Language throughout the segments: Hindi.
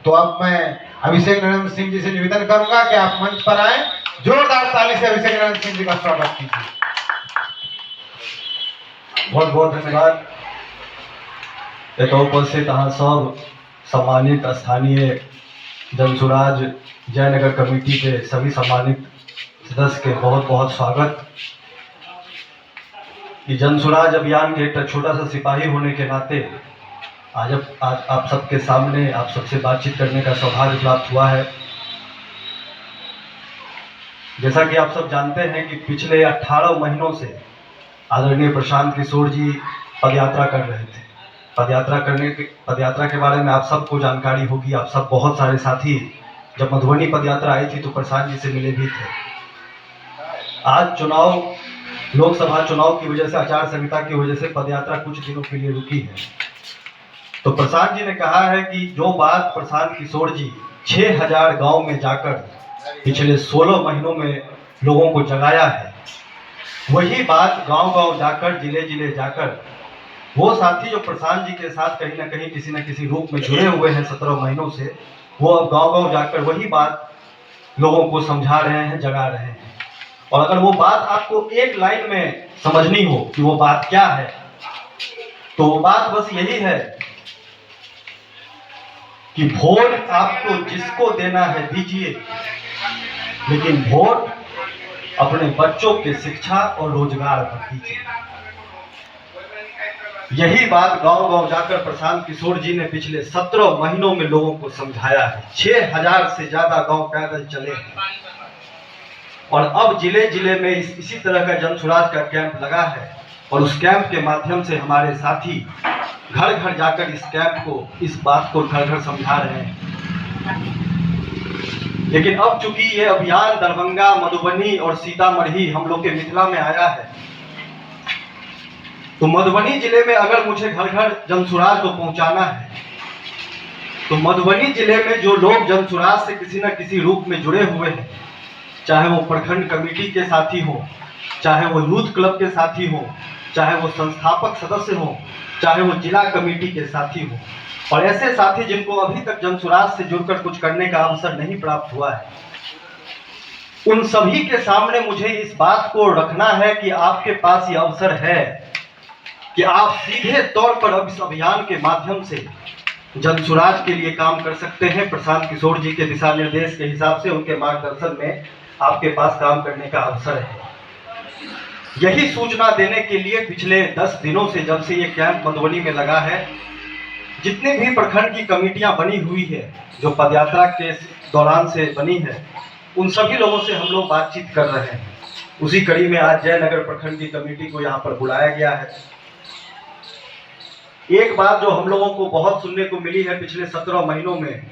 तो अब मैं अभिषेक नरेंद्र सिंह जी से निवेदन करूंगा कि आप मंच पर आए, जोरदार ताली से अभिषेक नरेंद्र सिंह जी का स्वागत कीजिए। बहुत बहुत धन्यवाद। उपस्थित अहाँ सब सम्मानित स्थानीय जनसुराज जयनगर कमेटी के सभी सम्मानित सदस्य के बहुत बहुत स्वागत। कि जनसुराज अभियान के एक छोटा सा सिपाही होने के नाते आज आप सबके सामने आप सबसे बातचीत करने का सौभाग्य प्राप्त हुआ है। जैसा कि आप सब जानते हैं कि पिछले 18 महीनों से आदरणीय प्रशांत किशोर जी पदयात्रा कर रहे थे। पदयात्रा के बारे में आप सबको जानकारी होगी। आप सब बहुत सारे साथी जब मधुबनी पदयात्रा आई थी तो प्रशांत जी से मिले भी थे। आज लोकसभा चुनाव की वजह से, आचार संहिता की वजह से पदयात्रा कुछ दिनों के लिए रुकी है। तो प्रशांत जी ने कहा है कि जो बात प्रशांत किशोर जी 6000 गांव में जाकर पिछले 16 महीनों में लोगों को जगाया है, वही बात गांव-गांव जाकर, जिले-जिले जाकर वो साथी जो प्रशांत जी के साथ कहीं ना कहीं किसी न किसी रूप में जुड़े हुए हैं 17 महीनों से, वो अब गांव-गांव जाकर वही बात लोगों को समझा रहे हैं, जगा रहे हैं। और अगर वो बात आपको एक लाइन में समझनी हो कि वो बात क्या है, तो वो बात बस यही है कि वोट आपको जिसको देना है दीजिए, लेकिन वोट अपने बच्चों के शिक्षा और रोजगार पर दीजिए। यही बात गांव-गांव जाकर प्रशांत किशोर जी ने पिछले 17 महीनों में लोगों को समझाया है। 6000 से ज्यादा गांव पैदल चले हैं और अब जिले-जिले में इसी तरह का जनसुराज का कैंप लगा है और उस कैंप के माध्यम से हमारे साथी घर घर जाकर इस बात को घर घर समझा रहे हैं। लेकिन अब चूंकि ये अभियान दरभंगा, मधुबनी और सीतामढ़ी हम लोग के मिथिला में आया है, तो मधुबनी जिले में अगर मुझे घर घर जनसुराज को पहुंचाना है, तो मधुबनी जिले में जो लोग जनसुराज से किसी न किसी रूप में जुड़े हुए हैं, चाहे वो प्रखंड कमेटी के साथी हो, चाहे वो यूथ क्लब के साथी हो, चाहे वो संस्थापक सदस्य हो, चाहे वो जिला कमेटी के साथी हो, और ऐसे साथी जिनको अभी तक जनसुराज से जुड़कर कुछ करने का अवसर नहीं प्राप्त हुआ है, उन सभी के सामने मुझे इस बात को रखना है कि आपके पास ये अवसर है कि आप सीधे तौर पर अब इस अभियान के माध्यम से जनसुराज के लिए काम कर सकते हैं। प्रशांत किशोर जी के दिशा निर्देश के हिसाब से, उनके मार्गदर्शन में आपके पास काम करने का अवसर है। यही सूचना देने के लिए पिछले 10 दिनों से, जब से ये कैंप मधुबनी में लगा है, जितने भी प्रखंड की कमेटियां बनी हुई है, जो पदयात्रा के दौरान से बनी है, उन सभी लोगों से हम लोग बातचीत कर रहे हैं। उसी कड़ी में आज जयनगर प्रखंड की कमेटी को यहाँ पर बुलाया गया है। एक बात जो हम लोगों को बहुत सुनने को मिली है पिछले 17 महीनों में,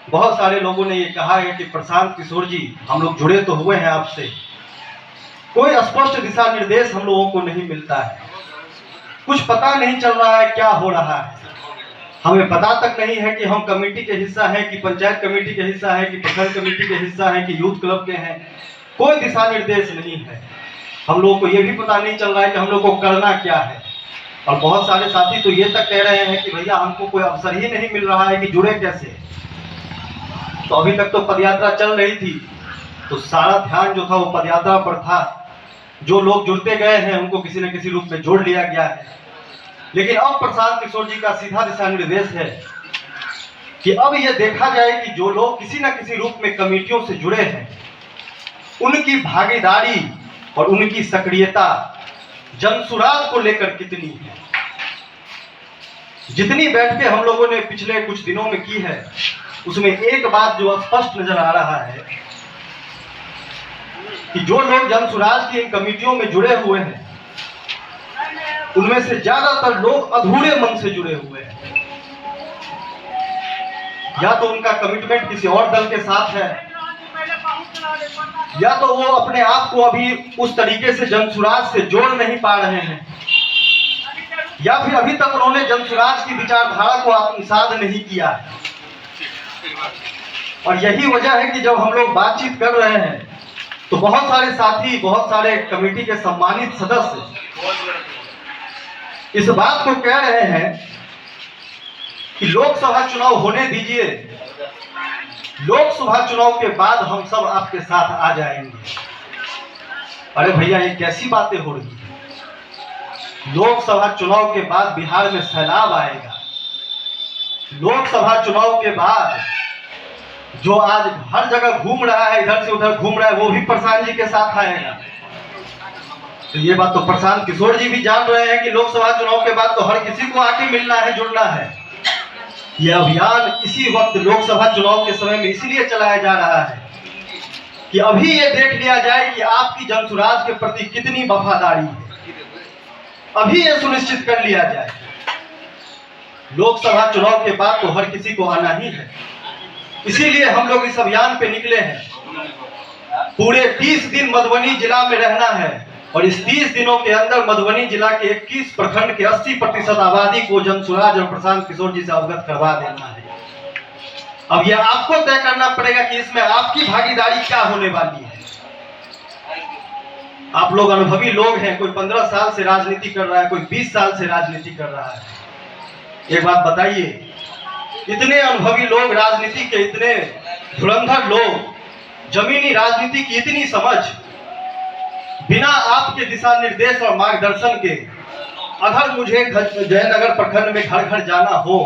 बहुत सारे लोगों ने ये कहा है कि प्रशांत किशोर जी, हम लोग जुड़े तो हुए हैं आपसे, कोई स्पष्ट दिशा निर्देश हम लोगों को नहीं मिलता है, कुछ पता नहीं चल रहा है क्या हो रहा है, हमें पता तक नहीं है कि हम कमेटी के हिस्सा हैं, कि पंचायत कमेटी के हिस्सा है, कि प्रखंड कमेटी के हिस्सा है, कि यूथ क्लब के हैं, कोई दिशा निर्देश नहीं है। हम लोगों को ये भी पता नहीं चल रहा है कि हम लोग को करना क्या है। और बहुत सारे साथी तो ये तक कह रहे हैं कि भैया हमको कोई अवसर ही नहीं मिल रहा है कि जुड़े कैसे। तो अभी तक तो पदयात्रा चल रही थी, तो सारा ध्यान जो था वो पदयात्रा पर था। जो लोग जुड़ते गए हैं उनको किसी न किसी रूप में जोड़ लिया गया है। लेकिन अब प्रशांत किशोर जी का सीधा दिशा निर्देश है कि अब ये देखा जाए कि जो लोग किसी न किसी रूप में कमेटियों से जुड़े हैं, उनकी भागीदारी और उनकी सक्रियता जनसुराज को लेकर कितनी है। जितनी बैठकें हम लोगों ने पिछले कुछ दिनों में की है, उसमें एक बात जो स्पष्ट नजर आ रहा है कि जो लोग जनसुराज की इन कमेटियों में जुड़े हुए हैं, उनमें से ज्यादातर लोग अधूरे मन से जुड़े हुए हैं। या तो उनका कमिटमेंट किसी और दल के साथ है, या तो वो अपने आप को अभी उस तरीके से जनसुराज से जोड़ नहीं पा रहे हैं, या फिर अभी तक उन्होंने जनसुराज की विचारधारा को आत्मसात नहीं किया है। और यही वजह है कि जब हम लोग बातचीत कर रहे हैं तो बहुत सारे साथी, बहुत सारे कमेटी के सम्मानित सदस्य इस बात को कह रहे हैं कि लोकसभा चुनाव होने दीजिए, लोकसभा चुनाव के बाद हम सब आपके साथ आ जाएंगे। अरे भैया, ये कैसी बातें हो रही है? लोकसभा चुनाव के बाद बिहार में सैलाब आएगा। लोकसभा चुनाव के बाद जो आज हर जगह घूम रहा है, इधर से उधर घूम रहा है, वो भी प्रशांत जी के साथ आएगा। तो ये बात तो प्रशांत किशोर जी भी जान रहे हैं कि लोकसभा चुनाव के बाद तो हर किसी को आके मिलना है, जुड़ना है। ये अभियान इसी वक्त लोकसभा चुनाव के समय में इसलिए चलाया जा रहा है कि अभी ये देख लिया जाए कि आपकी जनसुराज के प्रति कितनी वफादारी है। अभी ये सुनिश्चित कर लिया जाए। लोकसभा चुनाव के बाद तो हर किसी को आना ही है, इसीलिए हम लोग इस अभियान पे निकले हैं। पूरे 30 दिन मधुबनी जिला में रहना है और इस 30 दिनों के अंदर मधुबनी जिला के 21 प्रखंड के 80% आबादी को जनसुराज और प्रशांत किशोर जी से अवगत करवा देना है। अब यह आपको तय करना पड़ेगा कि इसमें आपकी भागीदारी क्या होने वाली है। आप लोग अनुभवी लोग हैं, कोई 15 साल से राजनीति कर रहा है, कोई 20 साल से राजनीति कर रहा है। एक बात बताइए, इतने अनुभवी लोग, राजनीति के इतने धुरंधर लोग, जमीनी राजनीति की इतनी समझ, बिना आपके दिशा निर्देश और मार्गदर्शन के अगर मुझे जयनगर प्रखंड में घर घर जाना हो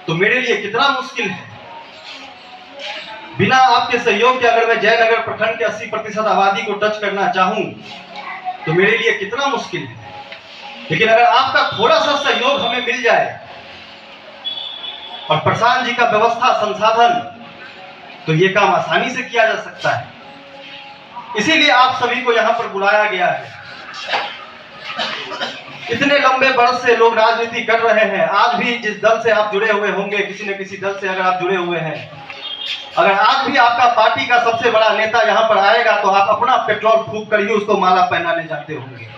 तो मेरे लिए कितना मुश्किल है। बिना आपके सहयोग के अगर मैं जयनगर प्रखंड के 80% आबादी को टच करना चाहूं तो मेरे लिए कितना मुश्किल है। लेकिन अगर आपका थोड़ा सा सहयोग हमें मिल जाए और प्रशांत जी का व्यवस्था, संसाधन, तो ये काम आसानी से किया जा सकता है। इसीलिए आप सभी को यहाँ पर बुलाया गया है। इतने लंबे बरस से लोग राजनीति कर रहे हैं। आज भी जिस दल से आप जुड़े हुए होंगे, किसी न किसी दल से अगर आप जुड़े हुए हैं, अगर आज भी आपका पार्टी का सबसे बड़ा नेता यहाँ पर आएगा तो आप अपना पेट्रोल फूंक कर ही उसको माला पहनाने जाते होंगे।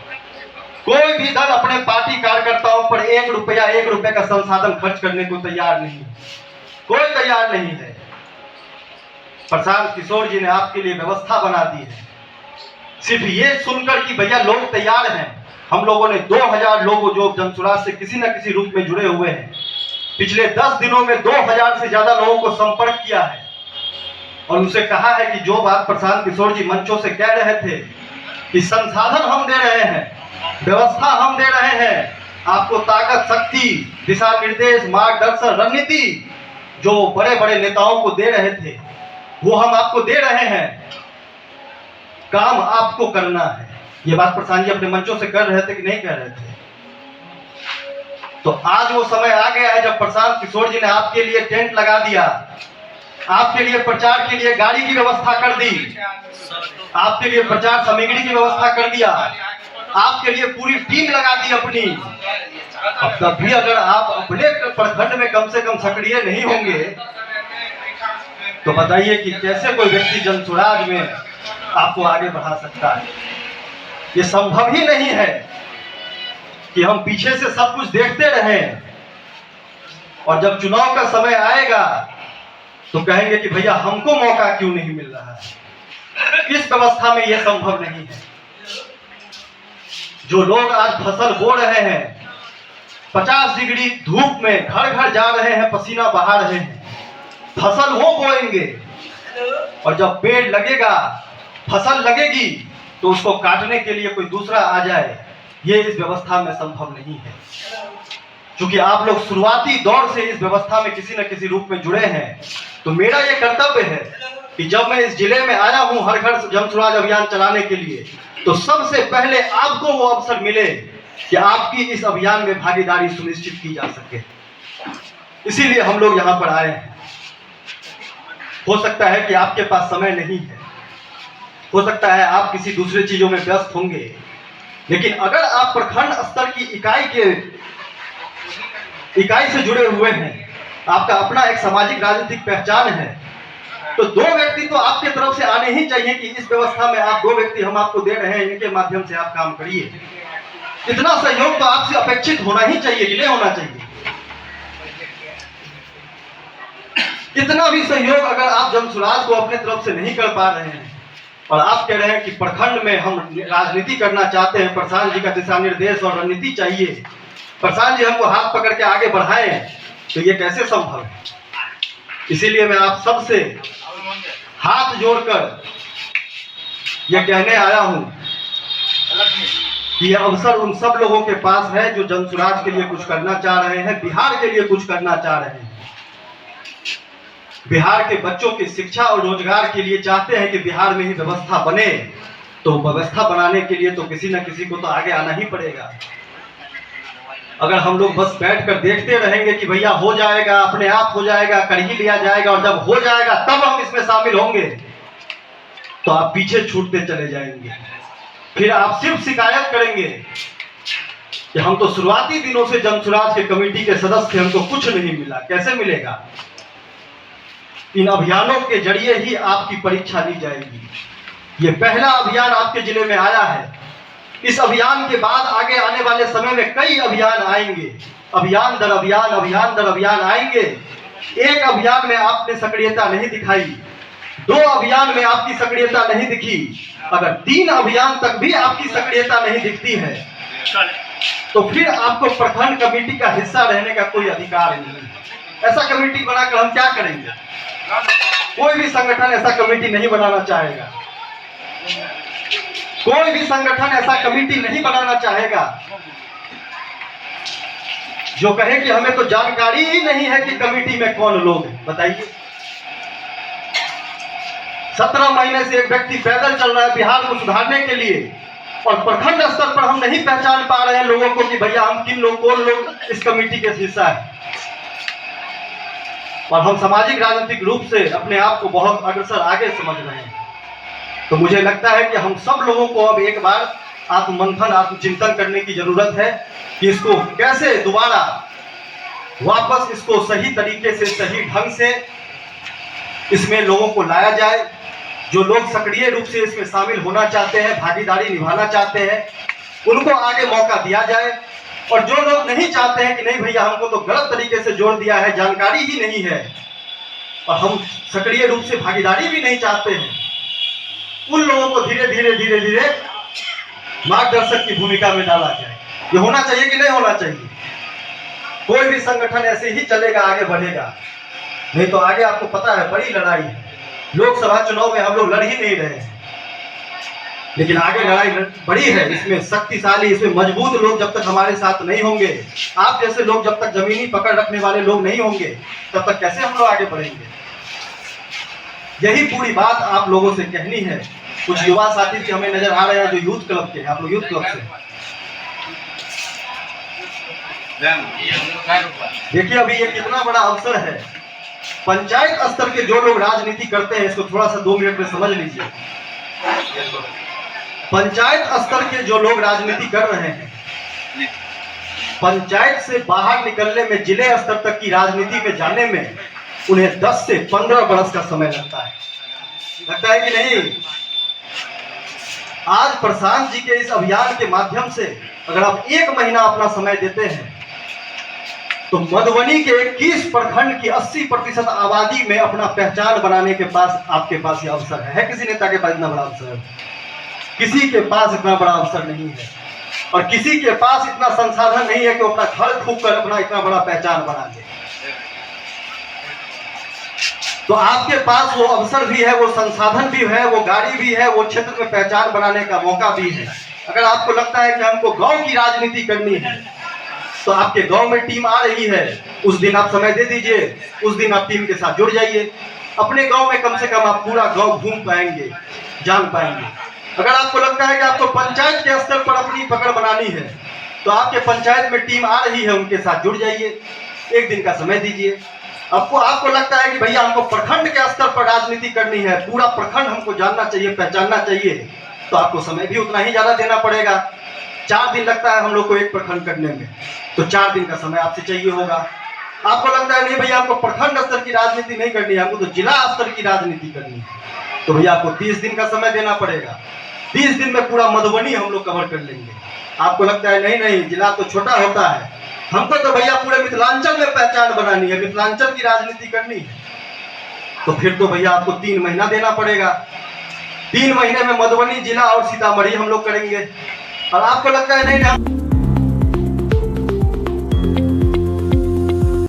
कोई भी दल अपने पार्टी कार्यकर्ताओं पर 1 रुपया का संसाधन खर्च करने को तैयार नहीं है, कोई तैयार नहीं है। प्रशांत किशोर जी ने आपके लिए व्यवस्था बना दी है। सिर्फ ये सुनकर कि भैया लोग तैयार हैं, हम लोगों ने 2000 लोगों जो जनसुराज से किसी न किसी रूप में जुड़े हुए हैं, पिछले 10 दिनों में 2000 से ज्यादा लोगों को संपर्क किया है और उनसे कहा है कि जो बात प्रशांत किशोर जी मंचों से कह रहे थे कि संसाधन हम दे रहे हैं, व्यवस्था हम दे रहे हैं, आपको ताकत, शक्ति, दिशा निर्देश, मार्गदर्शन, रणनीति जो बड़े बड़े नेताओं को दे रहे थे वो हम आपको दे रहे हैं। काम आपको करना है। ये बात प्रशांत जी अपने मंचों से कर रहे थे कि नहीं कर रहे थे? तो आज वो समय आ गया है जब प्रशांत किशोर जी ने आपके लिए टेंट लगा दिया, आपके लिए प्रचार के लिए गाड़ी की व्यवस्था कर दी, आपके लिए प्रचार सामग्री की व्यवस्था कर दिया, आपके लिए पूरी टीम लगा दी अपनी। अब तब भी अगर आप अपने प्रखंड में कम से कम सक्रिय नहीं होंगे तो बताइए कि कैसे कोई व्यक्ति जनसुराज में आपको आगे बढ़ा सकता है। ये संभव ही नहीं है कि हम पीछे से सब कुछ देखते रहें और जब चुनाव का समय आएगा तो कहेंगे कि भैया हमको मौका क्यों नहीं मिल रहा है। इस व्यवस्था में यह संभव नहीं है। जो लोग आज फसल बो रहे हैं, 50 डिग्री धूप में घर घर जा रहे हैं, पसीना बहा रहे हैं, फसल वो बोएंगे और जब पेड़ लगेगा, फसल लगेगी तो उसको काटने के लिए कोई दूसरा आ जाए, ये इस व्यवस्था में संभव नहीं है। क्योंकि आप लोग शुरुआती दौर से इस व्यवस्था में किसी न किसी रूप में जुड़े हैं, तो मेरा ये कर्तव्य है कि जब मैं इस जिले में आया हूं हर घर जनसुराज अभियान चलाने के लिए, तो सबसे पहले आपको वो अवसर मिले कि आपकी इस अभियान में भागीदारी सुनिश्चित की जा सके। इसीलिए हम लोग यहाँ पर आए हैं। हो सकता है कि आपके पास समय नहीं है, हो सकता है आप किसी दूसरे चीजों में व्यस्त होंगे, लेकिन अगर आप प्रखंड स्तर की इकाई से जुड़े हुए हैं, आपका अपना एक सामाजिक राजनीतिक पहचान है, तो 2 व्यक्ति तो आपके तरफ से आने ही चाहिए कि इस व्यवस्था में आप 2 व्यक्ति हम आपको दे रहे हैं, इनके माध्यम से आप काम करिए। इतना सहयोग तो आपसे अपेक्षित होना ही चाहिए कि नहीं होना चाहिए? इतना भी सहयोग अगर आप जनसुराज को अपने तरफ से नहीं कर पा रहे हैं और आप कह रहे हैं कि प्रखंड में हम राजनीति करना चाहते हैं, प्रशांत जी का दिशा निर्देश और रणनीति चाहिए, प्रशांत जी हमको हाथ पकड़ के आगे बढ़ाएं, तो ये कैसे संभव है? इसीलिए मैं आप सबसे हाथ जोड़कर यह कहने आया हूं कि यह अवसर उन सब लोगों के पास है जो जनसुराज के लिए कुछ करना चाह रहे हैं, बिहार के लिए कुछ करना चाह रहे हैं, बिहार के बच्चों की शिक्षा और रोजगार के लिए चाहते हैं कि बिहार में ही व्यवस्था बने। तो व्यवस्था बनाने के लिए तो किसी न किसी को तो आगे आना ही पड़ेगा। अगर हम लोग बस बैठकर देखते रहेंगे कि भैया हो जाएगा, अपने आप हो जाएगा, कर ही लिया जाएगा, और जब हो जाएगा तब हम इसमें शामिल होंगे, तो आप पीछे छूटते चले जाएंगे। फिर आप सिर्फ शिकायत करेंगे कि हम तो शुरुआती दिनों से जनसुराज के कमेटी के सदस्य थे, हमको कुछ नहीं मिला। कैसे मिलेगा? इन अभियानों के जरिए ही आपकी परीक्षा ली जाएगी। ये पहला अभियान आपके जिले में आया है। इस अभियान के बाद आगे आने वाले समय में कई अभियान आएंगे, अभियान दर अभियान आएंगे। एक अभियान में आपने सक्रियता नहीं दिखाई, 2 अभियान में आपकी सक्रियता नहीं दिखी, अगर 3 अभियान तक भी आपकी सक्रियता नहीं दिखती है तो फिर आपको प्रखंड कमेटी का हिस्सा रहने का कोई अधिकार नहीं है। ऐसा कमेटी बनाकर हम क्या करेंगे? कोई भी संगठन ऐसा कमेटी नहीं बनाना चाहेगा, कोई भी संगठन ऐसा कमेटी नहीं बनाना चाहेगा जो कहे कि हमें तो जानकारी ही नहीं है कि कमेटी में कौन लोग हैं। बताइए, 17 महीने से एक व्यक्ति पैदल चल रहा है बिहार को सुधारने के लिए, और प्रखंड स्तर पर हम नहीं पहचान पा रहे हैं लोगों को कि भैया हम किन लोग, कौन लोग इस कमेटी के हिस्सा है। और हम सामाजिक राजनीतिक रूप से अपने आप को बहुत अग्रसर आगे समझ रहे हैं। तो मुझे लगता है कि हम सब लोगों को अब एक बार आत्ममंथन, आत्मचिंतन करने की जरूरत है कि इसको कैसे दोबारा वापस इसको सही तरीके से, सही ढंग से इसमें लोगों को लाया जाए। जो लोग सक्रिय रूप से इसमें शामिल होना चाहते हैं, भागीदारी निभाना चाहते हैं, उनको आगे मौका दिया जाए। और जो लोग नहीं चाहते हैं कि नहीं भैया हमको तो गलत तरीके से जोड़ दिया है, जानकारी ही नहीं है और हम सक्रिय रूप से भागीदारी भी नहीं चाहते हैं, उन लोगों को धीरे धीरे मार्गदर्शक की भूमिका में डाला जाए। ये होना चाहिए कि नहीं होना चाहिए? कोई भी संगठन ऐसे ही चलेगा, आगे बढ़ेगा, नहीं तो आगे आपको पता है बड़ी लड़ाई है। लोकसभा चुनाव में हम लोग लड़ ही नहीं रहे हैं, लेकिन आगे लड़ाई बड़ी है। इसमें शक्तिशाली, इसमें मजबूत लोग जब तक हमारे साथ नहीं होंगे, आप जैसे लोग जब तक जमीनी पकड़ रखने वाले लोग नहीं होंगे, तब तक कैसे हम लोग आगे बढ़ेंगे? यही पूरी बात आप लोगों से कहनी है। कुछ युवा साथी भी हमें नजर आ रहे हैं जो यूथ क्लब के हैं। आप लोग यूथ क्लब से देखिए, अभी ये कितना बड़ा अवसर है। पंचायत स्तर के जो लोग राजनीति करते हैं, इसको थोड़ा सा 2 मिनट में समझ लीजिए। पंचायत स्तर के जो लोग राजनीति कर रहे हैं, पंचायत से बाहर निकलने में, जिले स्तर तक की राजनीति में जाने में उन्हें 10 से 15 बरस का समय लगता है कि नहीं? आज प्रशांत जी के इस अभियान के माध्यम से अगर आप 1 महीना अपना समय देते हैं तो मधुबनी के 21 प्रखंड की 80% आबादी में अपना पहचान बनाने के पास आपके पास ये अवसर है। किसी नेता के पास इतना बड़ा अवसर है? किसी के पास इतना बड़ा अवसर नहीं है, और किसी के पास इतना संसाधन नहीं है कि अपना घर फूंक कर अपना इतना बड़ा पहचान बना ले। तो आपके पास वो अवसर भी है, वो संसाधन भी है, वो गाड़ी भी है, वो क्षेत्र में पहचान बनाने का मौका भी है। अगर आपको लगता है कि हमको गांव की राजनीति करनी है, तो आपके गांव में टीम आ रही है, उस दिन आप समय दे दीजिए, उस दिन आप टीम के साथ जुड़ जाइए। अपने गांव में कम से कम आप पूरा गांव घूम पाएंगे, जान पाएंगे। अगर आपको लगता है कि आपको पंचायत के स्तर पर अपनी पकड़ बनानी है, तो आपके पंचायत में टीम आ रही है, उनके साथ जुड़ जाइए, 1 दिन का समय दीजिए। आपको लगता है कि भैया हमको प्रखंड के स्तर पर राजनीति करनी है, पूरा प्रखंड हमको जानना चाहिए, पहचानना चाहिए, तो आपको समय भी उतना ही ज्यादा देना पड़ेगा। 4 दिन लगता है हम लोग को एक प्रखंड करने में, तो 4 दिन का समय आपसे चाहिए होगा। आपको लगता है नहीं भैया हमको प्रखंड स्तर की राजनीति नहीं करनी है, हमको तो जिला स्तर की राजनीति करनी है, तो भैया आपको 30 दिन का समय देना पड़ेगा। 30 दिन में पूरा मधुबनी हम लोग कवर कर लेंगे। आपको लगता है नहीं जिला तो छोटा होता है, हमको तो भैया पूरे मिथिलांचल में पहचान बनानी है, मिथिलांचल की राजनीति करनी है, तो फिर तो भैया आपको 3 महीना देना पड़ेगा। 3 महीने में मधुबनी जिला और सीतामढ़ी हम लोग करेंगे। और आपको लगता है नहीं